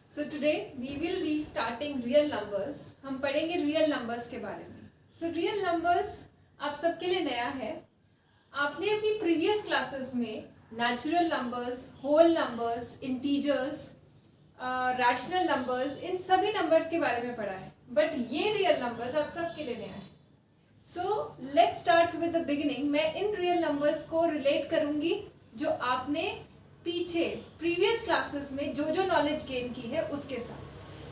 So today we will be starting real numbers. हम पढ़ेंगे real numbers के बारे में. So real numbers आप सबके लिए नया है. आपने अपनी प्रीवियस क्लासेस में natural numbers, whole numbers, integers, rational numbers, इन सभी नंबर्स के बारे में पढ़ा है. बट ये रियल नंबर्स आप सबके लिए नया है. So let's start with the beginning. मैं इन रियल नंबर्स को रिलेट करूंगी जो आपने पीछे प्रीवियस क्लासेस में जो जो नॉलेज गेन की है उसके साथ.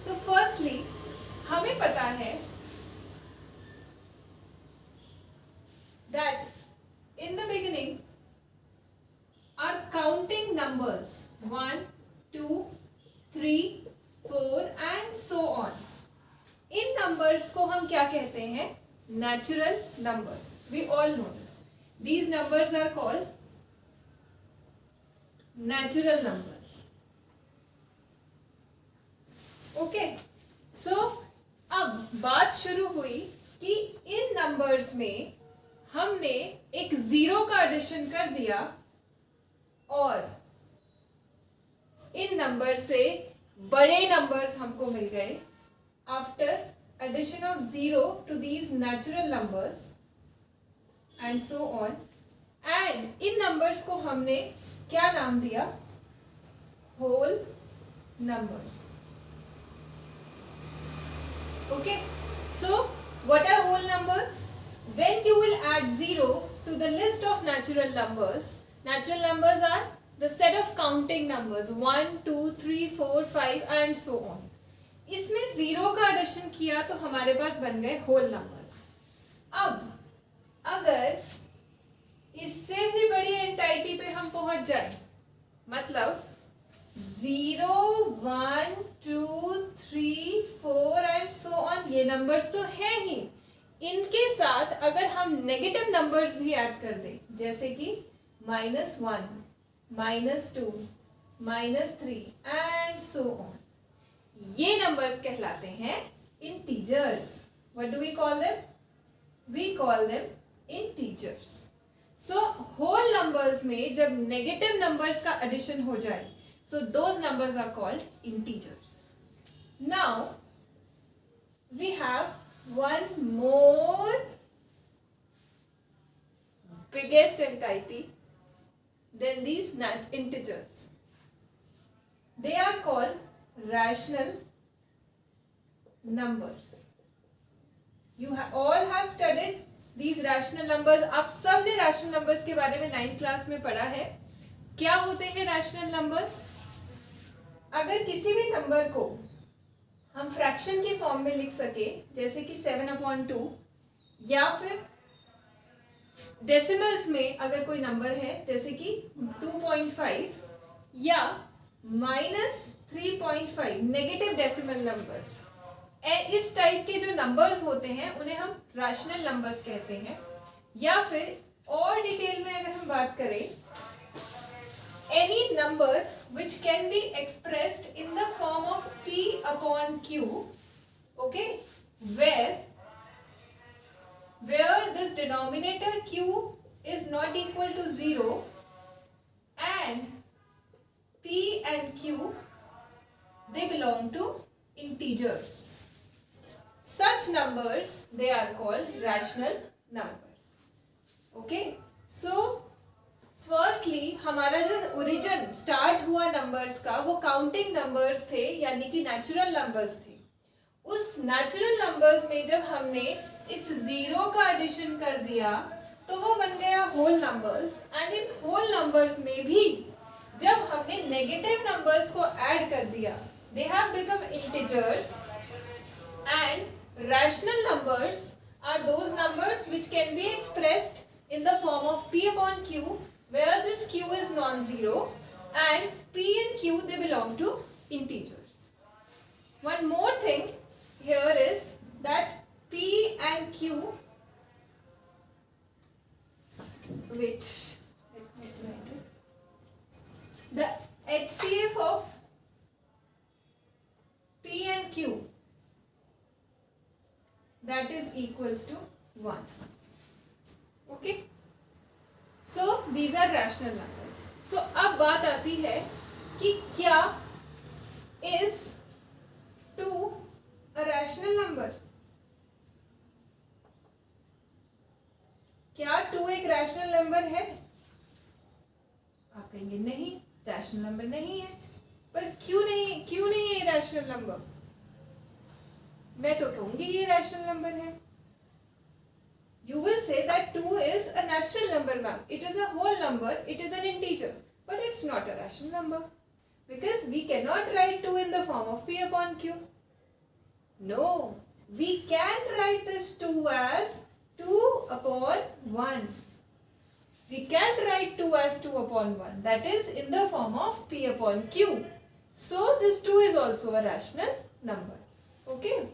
सो फर्स्टली हमें पता है that in the beginning are counting numbers 1, 2, 3, 4 and so on. इन नंबर्स को हम क्या कहते हैं? Natural numbers. We all know this. These numbers are called natural numbers. Okay, so अब बात शुरू हुई कि इन नंबर्स में हमने एक जीरो का एडिशन कर दिया और इन नंबर से बड़े नंबर्स हमको मिल गए after addition of zero to these natural numbers and so on. And इन नंबर्स को हमने क्या नाम दिया? Whole numbers. Okay, so what are whole numbers? When you will add zero to the list of natural numbers are the set of counting numbers 1, 2, 3, 4, 5 and so on. इसमें zero का addition किया तो हमारे पास बन गए होल नंबर्स. अब अगर इससे भी बड़ी एंटाइटी पे हम पहुंच जाए, मतलब 0, 1, 2, 3, 4 एंड सो ऑन, ये नंबर्स तो है ही. इनके साथ अगर हम नेगेटिव नंबर्स भी ऐड कर दें, जैसे कि -1, -2, -3 एंड सो ऑन, ये नंबर्स कहलाते हैं integers. What do we call them? We call them integers. So whole numbers में जब नेगेटिव नंबर्स का एडिशन हो जाए, so those numbers are called integers. Now we have one more biggest entity than these integers. They are called rational numbers. You all have studied these rational numbers. आप सब ने rational numbers के बारे में 9th class में पढ़ा है. क्या होते हैं रैशनल नंबर्स? अगर किसी भी नंबर को हम फ्रैक्शन की फॉर्म में लिख सके, जैसे कि 7/2, या फिर डेसिमल्स में अगर कोई नंबर है जैसे कि 2.5 या -3.5, नेगेटिव डेसिमल नंबर्स, इस टाइप के जो नंबर्स होते हैं उन्हें हम रैशनल नंबर्स कहते हैं. या फिर और डिटेल में अगर हम बात करें, any number which can be expressed in the form of p/q, okay, where this denominator q is not equal to 0 and p and q they belong to integers. Such numbers they are called rational numbers. Okay, so firstly हमारा जो origin start हुआ numbers का वो counting numbers थे, यानी कि natural numbers थे. उस नेचुरल नंबर्स में जब हमने इस जीरो का एडिशन कर दिया तो वो बन गया होल नंबर्स. एंड इन होल नंबर्स में भी जब हमने नेगेटिव नंबर्स को ऐड कर दिया, they have become integers. And rational numbers are those numbers which can be expressed in the form of p/q, where this q is non-zero and p and q they belong to integers. One more thing here is that p and q, which the HCF of p and q, that is equals to 1. Okay, so these are rational numbers. So अब बात आती है कि क्या इस 2 a rational number? क्या 2 एक rational number है? आप कहेंगे नहीं, रैशनल नंबर नहीं है। पर क्यों नहीं है रैशनल नंबर? मैं तो कहूंगी ये रैशनल नंबर है। You will say that 2 is a natural number, ma'am. It is a whole number, it is an integer, but it's not a rational number. Because we cannot write 2 in the form of P upon Q. No, we can write this 2 as 2 upon 1. We can write 2 as 2 upon 1. That is in the form of P upon Q. So this 2 is also a rational number. Okay.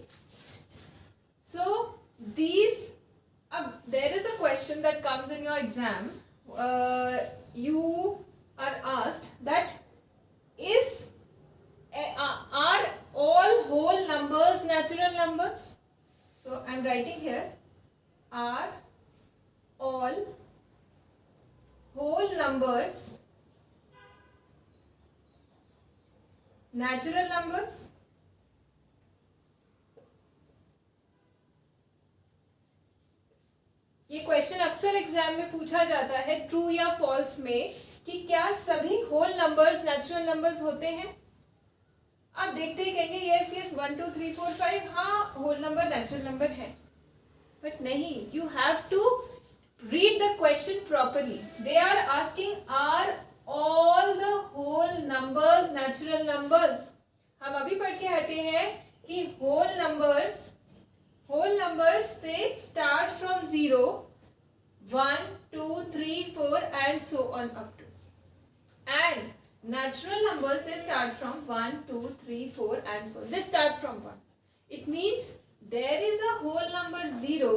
So these, there is a question that comes in your exam. You are asked that are all whole numbers natural numbers? So I am writing here, are all whole numbers natural numbers? ये question अक्सर exam में पूछा जाता है true या false में कि क्या सभी होल नंबर्स नेचुरल नंबर्स होते हैं। आप देखते ही कहेंगे यस 1 2 3 4 5 हाँ होल नंबर नेचुरल नंबर है, बट नहीं, you have to read the question properly. They are asking are all the whole numbers natural numbers. हम अभी पढ़ के हटे हैं कि whole numbers they start from 0, 1, 2, 3, 4 and so on up to, and natural numbers they start from 1, 2, 3, 4 and so on. They start from 1. It means there is a whole number 0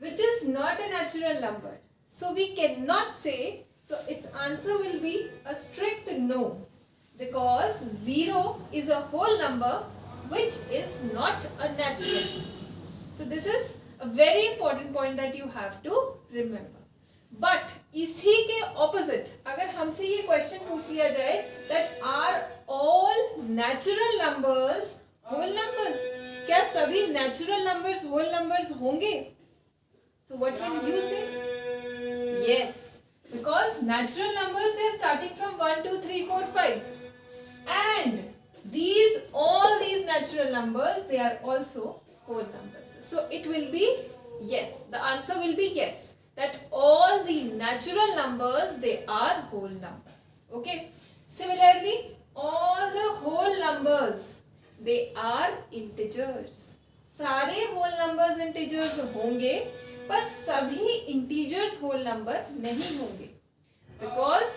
which is not a natural number. So we cannot say, so its answer will be a strict no, because 0 is a whole number which is not a natural number. So this is a very important point that you have to remember. But इसी के opposite अगर हमसे ये question पूछ लिया जाए that are all natural numbers whole numbers, क्या सभी natural numbers whole numbers होंगे? So what will you say? Yes, because natural numbers they are starting from 1, 2, 3, 4, 5, and all these natural numbers they are also whole numbers. So it will be yes. The answer will be yes. That all the natural numbers they are whole numbers. Okay. Similarly, all the whole numbers they are integers. सारे whole numbers integers होंगे, पर सभी integers whole number नहीं होंगे, because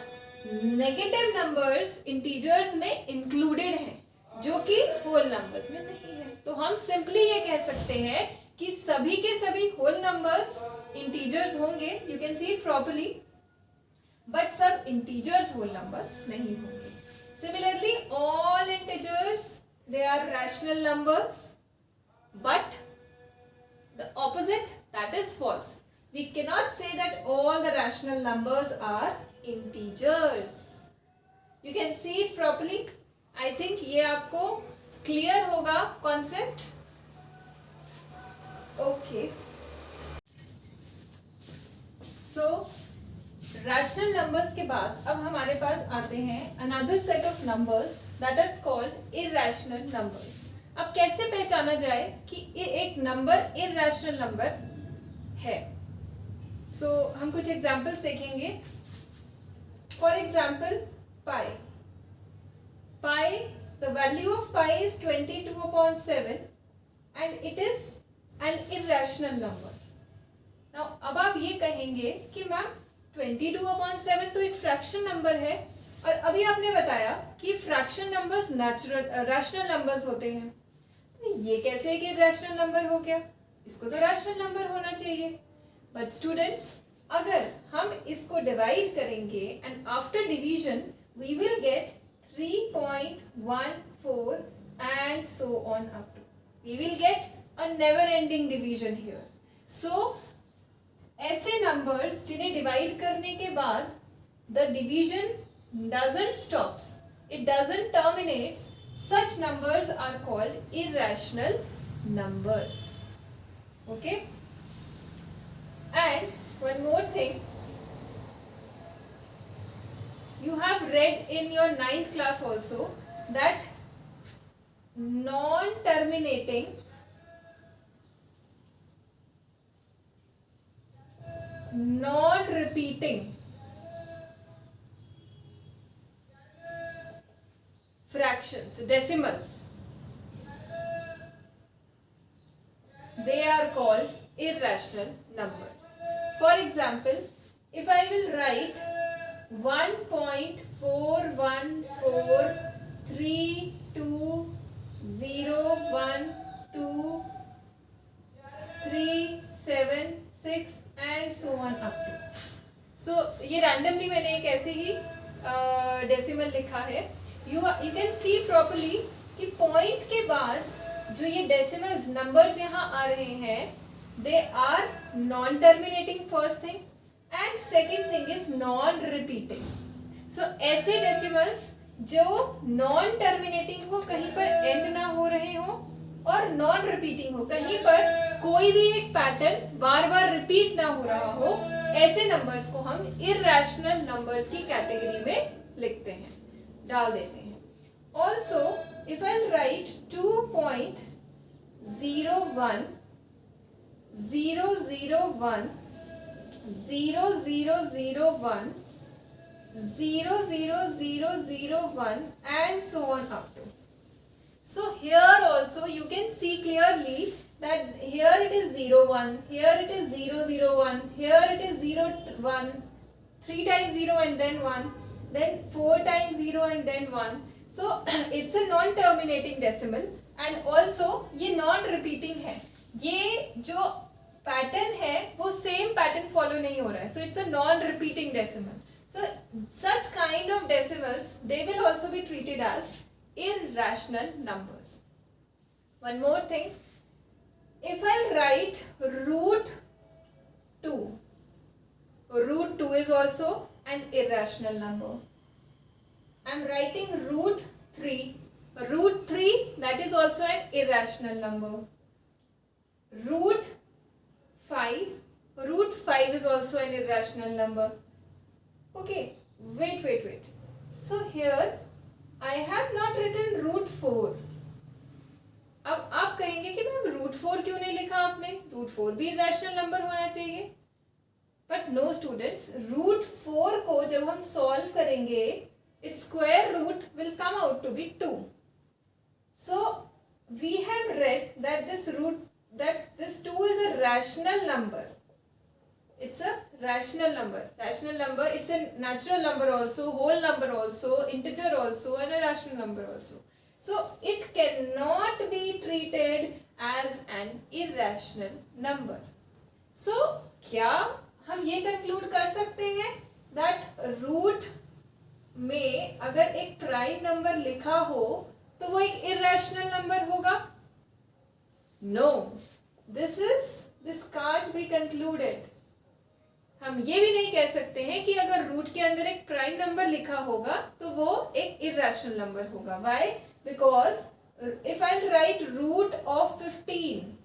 negative numbers integers में included हैं, जो कि whole numbers में नहीं है। तो हम सिंपली ये कह सकते हैं कि सभी के सभी होल नंबर्स इंटीजर्स होंगे, you can see it properly, but सब इंटीजर्स होल नंबर्स नहीं होंगे। Similarly all integers they are rational numbers, but the opposite that is false. We can not say that all the rational numbers are integers. You can see it properly. I think ये आपको clear होगा concept. Okay, so rational numbers के बाद अब हमारे पास आते हैं another set of numbers that is called irrational numbers. अब कैसे पहचाना जाए कि एक नंबर इरैशनल नंबर है? सो हम कुछ एग्जांपल्स देखेंगे। For example pi, the value of pi is 22/7 and it is an irrational number. Now अब आप ये कहेंगे कि मैम 22/7 तो एक फ्रैक्शन नंबर है, और अभी आपने बताया कि फ्रैक्शन नंबर्स रैशनल नंबर्स होते हैं, तो ये कैसे एक रैशनल नंबर हो गया? इसको तो रैशनल नंबर होना चाहिए। बट स्टूडेंट्स, अगर हम इसको डिवाइड करेंगे and after division we will get 3.14 and so on up to. We will get a never-ending division here. So ऐसे numbers जिन्हें divide करने के बाद the division doesn't stops, it doesn't terminates, such numbers are called irrational numbers. Okay, and one more thing, you have read in your 9th class also that non-terminating non-repeating fractions, decimals, they are called irrational numbers. For example, if I will write 1.4142301237 and so on up to. So ये randomly मैंने एक ऐसे ही decimal लिखा है. You can see properly कि point के बाद जो ये डेसिमल्स नंबर्स यहाँ आ रहे हैं, they are non terminating first thing and second thing is non repeating. So ऐसे डेसिमल्स जो non terminating हो, कहीं पर end ना हो रहे हो, और non repeating हो, कहीं पर कोई भी एक पैटर्न बार बार रिपीट ना हो रहा हो, ऐसे नंबर्स को हम irrational numbers की कैटेगरी में लिखते हैं, डाल देते हैं. Also, if I'll write 2.01 001 0001 00001 and so on up to. So here also you can see clearly that here it is 01, here it is 001, here it is 01, 3 times 0 and then 1, then 4 times 0 and then 1. So it's a non-terminating decimal and also ये non-repeating है. ये जो pattern है वो same pattern follow नहीं हो रहा है. So it's a non-repeating decimal. So such kind of decimals, they will also be treated as irrational numbers. One more thing, if I'll write root 2 is also an irrational number. I'm writing root 3, that is also an irrational number. Root 5 is also an irrational number. Okay, wait. So here I have not written root 4. अब आप कहेंगे कि ma'am root 4 क्यों नहीं लिखा आपने? root 4 भी irrational number होना चाहिए. But no students, root 4 को जब हम solve करेंगे, its square root will come out to be 2. So we have read that this 2 is a rational number. It's a rational number. Rational number, it's a natural number also, whole number also, integer also, and a rational number also. So it cannot be treated as an irrational number. So क्या हम ये conclude कर सकते हैं that root में अगर एक prime number लिखा हो तो वो एक irrational number होगा? No, this can't be concluded. हम ये भी नहीं कह सकते हैं कि अगर रूट के अंदर एक प्राइम नंबर लिखा होगा तो वो एक irrational number होगा. Why? Because if I'll write root of 15,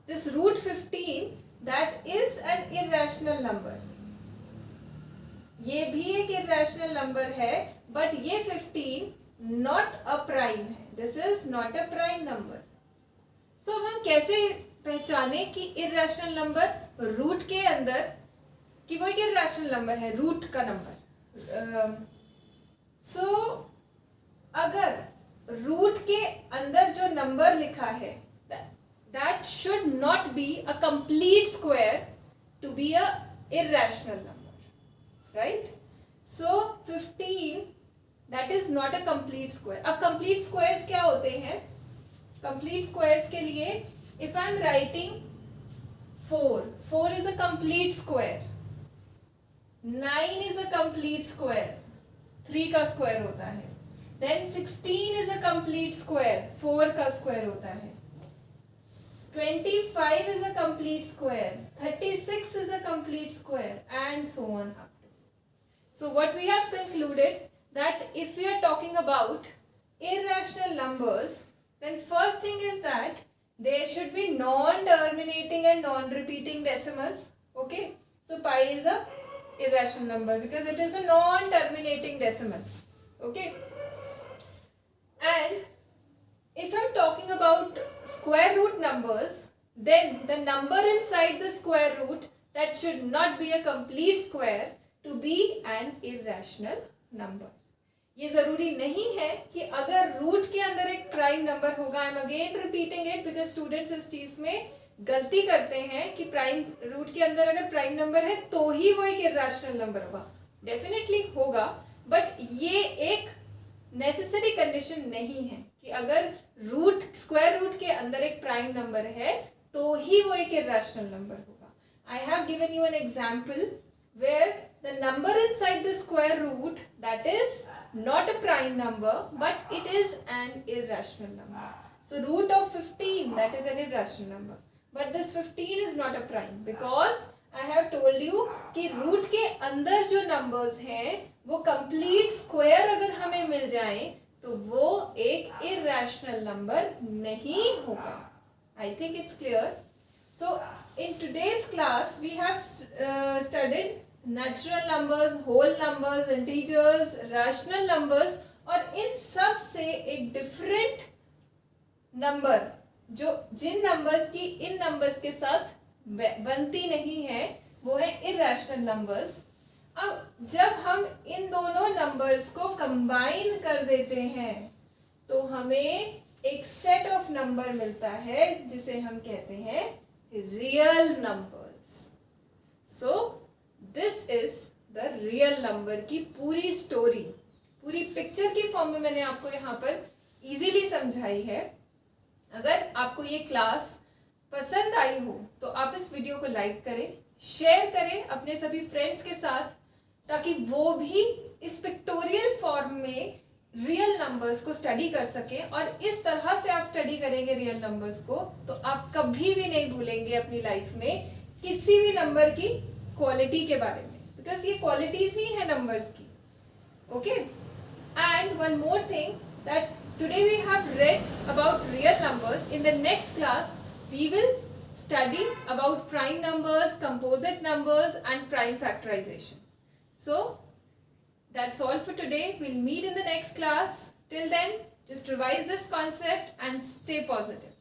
this root 15, that is an irrational number. ये भी एक irrational number है, but ये 15 not a prime है. This is not a prime number. So हम कैसे पहचाने कि irrational number root के अंदर कि वो एक irrational number है, root का number. So अगर root के अंदर जो number लिखा है, that should not be a complete square to be a irrational number, right? So 15, that is not a complete square. अब complete squares क्या होते हैं? Complete squares के लिए if I am writing 4 is a complete square, 9 is a complete square, 3 का square होता है. Then 16 is a complete square, 4 का square होता है. 25 is a complete square, 36 is a complete square, and so on up to. So what we have concluded that if we are talking about irrational numbers, then first thing is that there should be non-terminating and non-repeating decimals. Okay, so pi is a irrational number because it is a non-terminating decimal. Okay, and if I'm talking about square root numbers, then the number inside the square root, that should not be a complete square to be an irrational number. ये जरूरी नहीं है कि अगर root के अंदर एक prime number होगा. I am again repeating it because students इस चीज में गलती करते हैं कि प्राइम रूट के अंदर अगर प्राइम नंबर है तो ही वो एक इर्रेशनल नंबर होगा. डेफिनेटली होगा, बट ये एक नेसेसरी कंडीशन नहीं है कि अगर रूट स्क्वायर रूट के अंदर एक प्राइम नंबर है तो ही वो एक इर्रेशनल नंबर होगा. I have given you an example where the number inside the square root, that is not a prime number but it is an irrational number. So root of 15, that is an irrational number, but this 15 is not a prime because I have told you कि root के अंदर जो numbers हैं वो complete square अगर हमें मिल जाए तो वो एक irrational number नहीं होगा. I think it's clear. So in today's class we have studied natural numbers, whole numbers, integers, rational numbers, और इन सब से एक डिफरेंट नंबर जो जिन नंबर्स की इन नंबर्स के साथ बनती नहीं है वो है इर्रेशनल नंबर्स. अब जब हम इन दोनों नंबर्स को कंबाइन कर देते हैं तो हमें एक सेट ऑफ नंबर मिलता है जिसे हम कहते हैं real numbers. So this is the real number की पूरी स्टोरी, पूरी पिक्चर की फॉर्म में मैंने आपको यहाँ पर इजीली समझाई है. अगर आपको ये क्लास पसंद आई हो तो आप इस वीडियो को लाइक करें, शेयर करें अपने सभी फ्रेंड्स के साथ, ताकि वो भी इस पिक्टोरियल फॉर्म में रियल नंबर्स को स्टडी कर सकें. और इस तरह से आप स्टडी करेंगे रियल नंबर्स को तो आप कभी भी नहीं भूलेंगे अपनी लाइफ में किसी भी नंबर की क्वालिटी के बारे में, बिकॉज ये क्वालिटीज ही है नंबर्स की. Okay, and one more thing that today we have read about real numbers. In the next class we will study about prime numbers, composite numbers and prime factorization. So that's all for today. We'll meet in the next class. Till then, just revise this concept and stay positive.